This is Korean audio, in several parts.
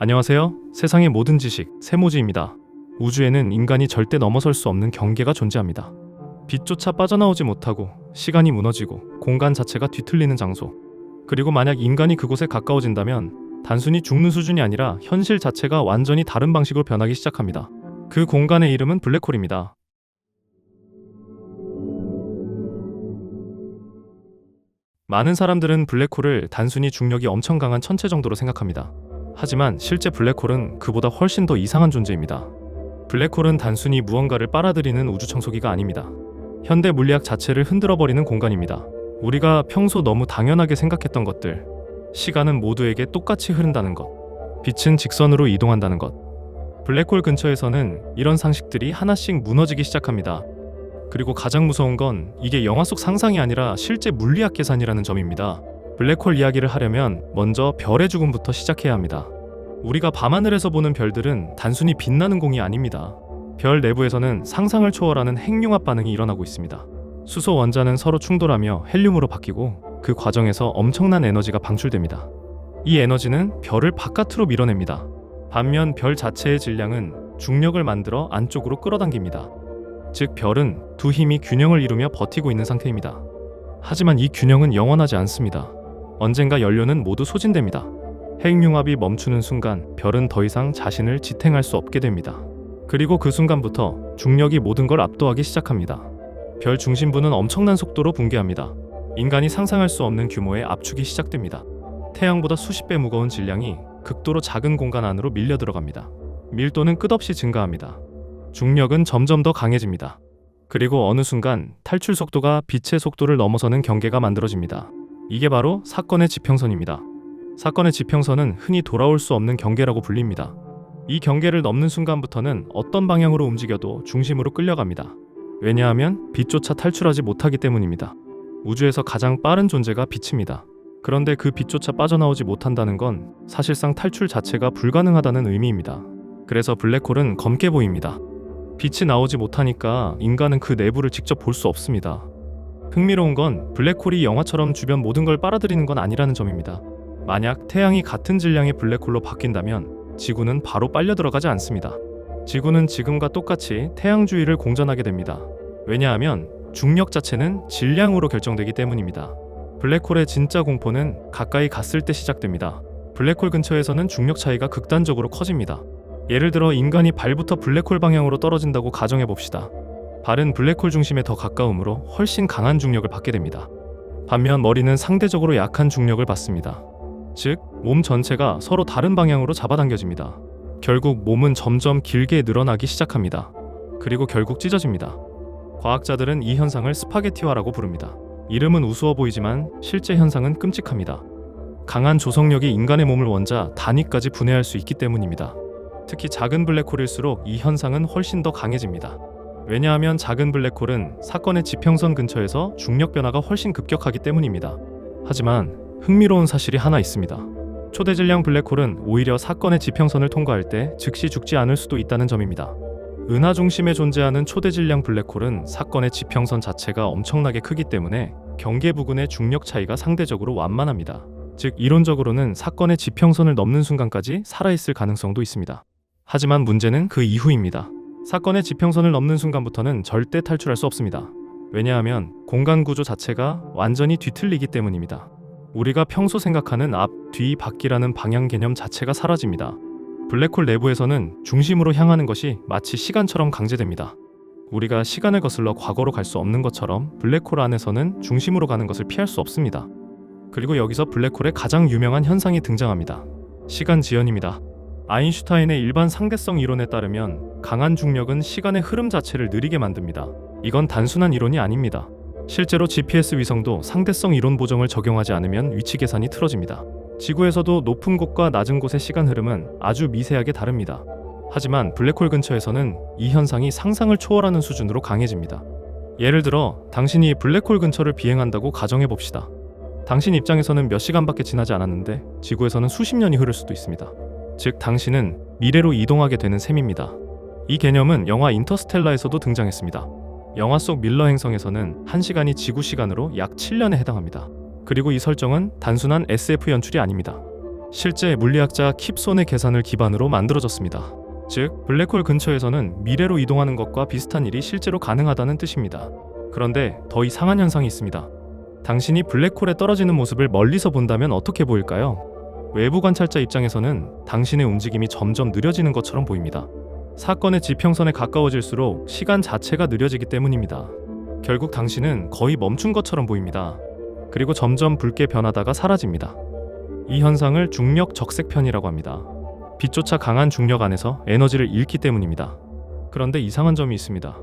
안녕하세요. 세상의 모든 지식, 세모지입니다. 우주에는 인간이 절대 넘어설 수 없는 경계가 존재합니다. 빛조차 빠져나오지 못하고 시간이 무너지고 공간 자체가 뒤틀리는 장소. 그리고 만약 인간이 그곳에 가까워진다면 단순히 죽는 수준이 아니라 현실 자체가 완전히 다른 방식으로 변하기 시작합니다. 그 공간의 이름은 블랙홀입니다. 많은 사람들은 블랙홀을 단순히 중력이 엄청 강한 천체 정도로 생각합니다. 하지만 실제 블랙홀은 그보다 훨씬 더 이상한 존재입니다. 블랙홀은 단순히 무언가를 빨아들이는 우주 청소기가 아닙니다. 현대 물리학 자체를 흔들어버리는 공간입니다. 우리가 평소 너무 당연하게 생각했던 것들, 시간은 모두에게 똑같이 흐른다는 것, 빛은 직선으로 이동한다는 것, 블랙홀 근처에서는 이런 상식들이 하나씩 무너지기 시작합니다. 그리고 가장 무서운 건 이게 영화 속 상상이 아니라 실제 물리학 계산이라는 점입니다. 블랙홀 이야기를 하려면 먼저 별의 죽음부터 시작해야 합니다. 우리가 밤하늘에서 보는 별들은 단순히 빛나는 공이 아닙니다. 별 내부에서는 상상을 초월하는 핵융합 반응이 일어나고 있습니다. 수소 원자는 서로 충돌하며 헬륨으로 바뀌고 그 과정에서 엄청난 에너지가 방출됩니다. 이 에너지는 별을 바깥으로 밀어냅니다. 반면 별 자체의 질량은 중력을 만들어 안쪽으로 끌어당깁니다. 즉 별은 두 힘이 균형을 이루며 버티고 있는 상태입니다. 하지만 이 균형은 영원하지 않습니다. 언젠가 연료는 모두 소진됩니다. 핵융합이 멈추는 순간 별은 더 이상 자신을 지탱할 수 없게 됩니다. 그리고 그 순간부터 중력이 모든 걸 압도하기 시작합니다. 별 중심부는 엄청난 속도로 붕괴합니다. 인간이 상상할 수 없는 규모의 압축이 시작됩니다. 태양보다 수십 배 무거운 질량이 극도로 작은 공간 안으로 밀려 들어갑니다. 밀도는 끝없이 증가합니다. 중력은 점점 더 강해집니다. 그리고 어느 순간 탈출 속도가 빛의 속도를 넘어서는 경계가 만들어집니다. 이게 바로 사건의 지평선입니다. 사건의 지평선은 흔히 돌아올 수 없는 경계라고 불립니다. 이 경계를 넘는 순간부터는 어떤 방향으로 움직여도 중심으로 끌려갑니다. 왜냐하면 빛조차 탈출하지 못하기 때문입니다. 우주에서 가장 빠른 존재가 빛입니다. 그런데 그 빛조차 빠져나오지 못한다는 건 사실상 탈출 자체가 불가능하다는 의미입니다. 그래서 블랙홀은 검게 보입니다. 빛이 나오지 못하니까 인간은 그 내부를 직접 볼 수 없습니다. 흥미로운 건 블랙홀이 영화처럼 주변 모든 걸 빨아들이는 건 아니라는 점입니다. 만약 태양이 같은 질량의 블랙홀로 바뀐다면 지구는 바로 빨려 들어가지 않습니다. 지구는 지금과 똑같이 태양 주위를 공전하게 됩니다. 왜냐하면 중력 자체는 질량으로 결정되기 때문입니다. 블랙홀의 진짜 공포는 가까이 갔을 때 시작됩니다. 블랙홀 근처에서는 중력 차이가 극단적으로 커집니다. 예를 들어 인간이 발부터 블랙홀 방향으로 떨어진다고 가정해봅시다. 발은 블랙홀 중심에 더 가까우므로 훨씬 강한 중력을 받게 됩니다. 반면 머리는 상대적으로 약한 중력을 받습니다. 즉, 몸 전체가 서로 다른 방향으로 잡아당겨집니다. 결국 몸은 점점 길게 늘어나기 시작합니다. 그리고 결국 찢어집니다. 과학자들은 이 현상을 스파게티화라고 부릅니다. 이름은 우스워 보이지만 실제 현상은 끔찍합니다. 강한 조성력이 인간의 몸을 원자 단위까지 분해할 수 있기 때문입니다. 특히 작은 블랙홀일수록 이 현상은 훨씬 더 강해집니다. 왜냐하면 작은 블랙홀은 사건의 지평선 근처에서 중력 변화가 훨씬 급격하기 때문입니다. 하지만 흥미로운 사실이 하나 있습니다. 초대질량 블랙홀은 오히려 사건의 지평선을 통과할 때 즉시 죽지 않을 수도 있다는 점입니다. 은하 중심에 존재하는 초대질량 블랙홀은 사건의 지평선 자체가 엄청나게 크기 때문에 경계 부근의 중력 차이가 상대적으로 완만합니다. 즉 이론적으로는 사건의 지평선을 넘는 순간까지 살아있을 가능성도 있습니다. 하지만 문제는 그 이후입니다. 사건의 지평선을 넘는 순간부터는 절대 탈출할 수 없습니다. 왜냐하면 공간 구조 자체가 완전히 뒤틀리기 때문입니다. 우리가 평소 생각하는 앞, 뒤, 밖이라는 방향 개념 자체가 사라집니다. 블랙홀 내부에서는 중심으로 향하는 것이 마치 시간처럼 강제됩니다. 우리가 시간을 거슬러 과거로 갈 수 없는 것처럼 블랙홀 안에서는 중심으로 가는 것을 피할 수 없습니다. 그리고 여기서 블랙홀의 가장 유명한 현상이 등장합니다. 시간 지연입니다. 아인슈타인의 일반 상대성 이론에 따르면 강한 중력은 시간의 흐름 자체를 느리게 만듭니다. 이건 단순한 이론이 아닙니다. 실제로 GPS 위성도 상대성 이론 보정을 적용하지 않으면 위치 계산이 틀어집니다. 지구에서도 높은 곳과 낮은 곳의 시간 흐름은 아주 미세하게 다릅니다. 하지만 블랙홀 근처에서는 이 현상이 상상을 초월하는 수준으로 강해집니다. 예를 들어 당신이 블랙홀 근처를 비행한다고 가정해봅시다. 당신 입장에서는 몇 시간밖에 지나지 않았는데 지구에서는 수십 년이 흐를 수도 있습니다. 즉 당신은 미래로 이동하게 되는 셈입니다. 이 개념은 영화 인터스텔라에서도 등장했습니다. 영화 속 밀러 행성에서는 1시간이 지구 시간으로 약 7년에 해당합니다. 그리고 이 설정은 단순한 SF 연출이 아닙니다. 실제 물리학자 킵손의 계산을 기반으로 만들어졌습니다. 즉, 블랙홀 근처에서는 미래로 이동하는 것과 비슷한 일이 실제로 가능하다는 뜻입니다. 그런데 더 이상한 현상이 있습니다. 당신이 블랙홀에 떨어지는 모습을 멀리서 본다면 어떻게 보일까요? 외부 관찰자 입장에서는 당신의 움직임이 점점 느려지는 것처럼 보입니다. 사건의 지평선에 가까워질수록 시간 자체가 느려지기 때문입니다. 결국 당신은 거의 멈춘 것처럼 보입니다. 그리고 점점 붉게 변하다가 사라집니다. 이 현상을 중력 적색편이라고 합니다. 빛조차 강한 중력 안에서 에너지를 잃기 때문입니다. 그런데 이상한 점이 있습니다.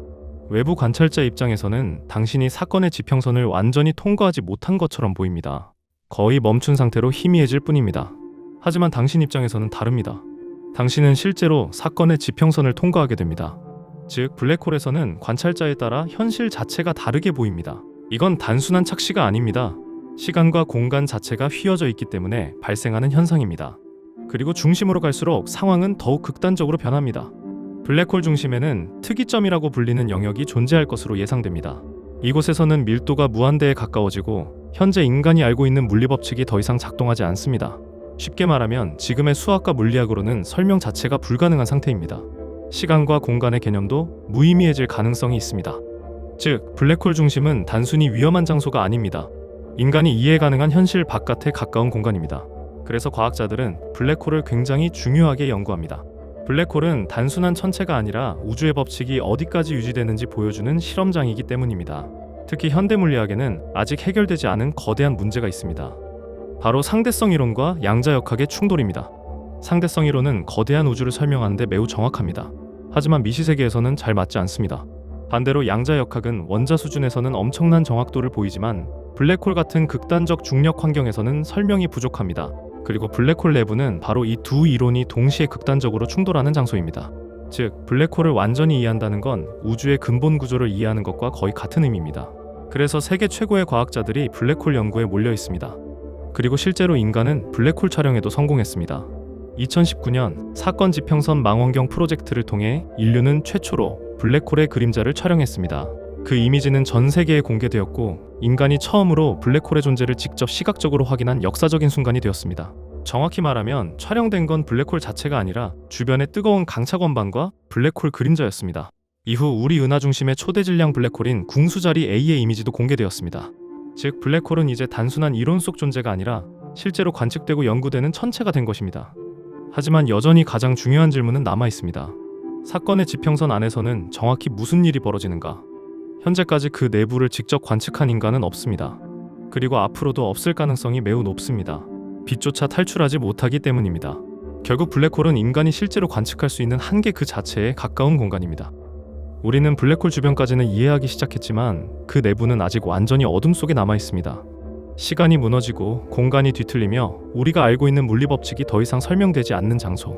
외부 관찰자 입장에서는 당신이 사건의 지평선을 완전히 통과하지 못한 것처럼 보입니다. 거의 멈춘 상태로 희미해질 뿐입니다. 하지만 당신 입장에서는 다릅니다. 당신은 실제로 사건의 지평선을 통과하게 됩니다. 즉, 블랙홀에서는 관찰자에 따라 현실 자체가 다르게 보입니다. 이건 단순한 착시가 아닙니다. 시간과 공간 자체가 휘어져 있기 때문에 발생하는 현상입니다. 그리고 중심으로 갈수록 상황은 더욱 극단적으로 변합니다. 블랙홀 중심에는 특이점이라고 불리는 영역이 존재할 것으로 예상됩니다. 이곳에서는 밀도가 무한대에 가까워지고 현재 인간이 알고 있는 물리법칙이 더 이상 작동하지 않습니다. 쉽게 말하면 지금의 수학과 물리학으로는 설명 자체가 불가능한 상태입니다. 시간과 공간의 개념도 무의미해질 가능성이 있습니다. 즉, 블랙홀 중심은 단순히 위험한 장소가 아닙니다. 인간이 이해 가능한 현실 바깥에 가까운 공간입니다. 그래서 과학자들은 블랙홀을 굉장히 중요하게 연구합니다. 블랙홀은 단순한 천체가 아니라 우주의 법칙이 어디까지 유지되는지 보여주는 실험장이기 때문입니다. 특히 현대 물리학에는 아직 해결되지 않은 거대한 문제가 있습니다. 바로 상대성 이론과 양자역학의 충돌입니다. 상대성 이론은 거대한 우주를 설명하는데 매우 정확합니다. 하지만 미시세계에서는 잘 맞지 않습니다. 반대로 양자역학은 원자 수준에서는 엄청난 정확도를 보이지만 블랙홀 같은 극단적 중력 환경에서는 설명이 부족합니다. 그리고 블랙홀 내부는 바로 이 두 이론이 동시에 극단적으로 충돌하는 장소입니다. 즉, 블랙홀을 완전히 이해한다는 건 우주의 근본 구조를 이해하는 것과 거의 같은 의미입니다. 그래서 세계 최고의 과학자들이 블랙홀 연구에 몰려 있습니다. 그리고 실제로 인간은 블랙홀 촬영에도 성공했습니다. 2019년 사건 지평선 망원경 프로젝트를 통해 인류는 최초로 블랙홀의 그림자를 촬영했습니다. 그 이미지는 전 세계에 공개되었고 인간이 처음으로 블랙홀의 존재를 직접 시각적으로 확인한 역사적인 순간이 되었습니다. 정확히 말하면 촬영된 건 블랙홀 자체가 아니라 주변의 뜨거운 강차 건반과 블랙홀 그림자였습니다. 이후 우리 은하 중심의 초대 질량 블랙홀인 궁수자리 A의 이미지도 공개되었습니다. 즉, 블랙홀은 이제 단순한 이론 속 존재가 아니라 실제로 관측되고 연구되는 천체가 된 것입니다. 하지만 여전히 가장 중요한 질문은 남아 있습니다. 사건의 지평선 안에서는 정확히 무슨 일이 벌어지는가? 현재까지 그 내부를 직접 관측한 인간은 없습니다. 그리고 앞으로도 없을 가능성이 매우 높습니다. 빛조차 탈출하지 못하기 때문입니다. 결국 블랙홀은 인간이 실제로 관측할 수 있는 한계 그 자체에 가까운 공간입니다. 우리는 블랙홀 주변까지는 이해하기 시작했지만 그 내부는 아직 완전히 어둠 속에 남아 있습니다. 시간이 무너지고 공간이 뒤틀리며 우리가 알고 있는 물리법칙이 더 이상 설명되지 않는 장소.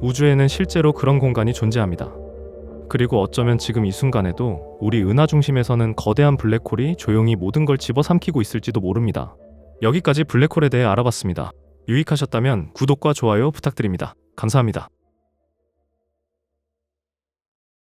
우주에는 실제로 그런 공간이 존재합니다. 그리고 어쩌면 지금 이 순간에도 우리 은하 중심에서는 거대한 블랙홀이 조용히 모든 걸 집어삼키고 있을지도 모릅니다. 여기까지 블랙홀에 대해 알아봤습니다. 유익하셨다면 구독과 좋아요 부탁드립니다. 감사합니다.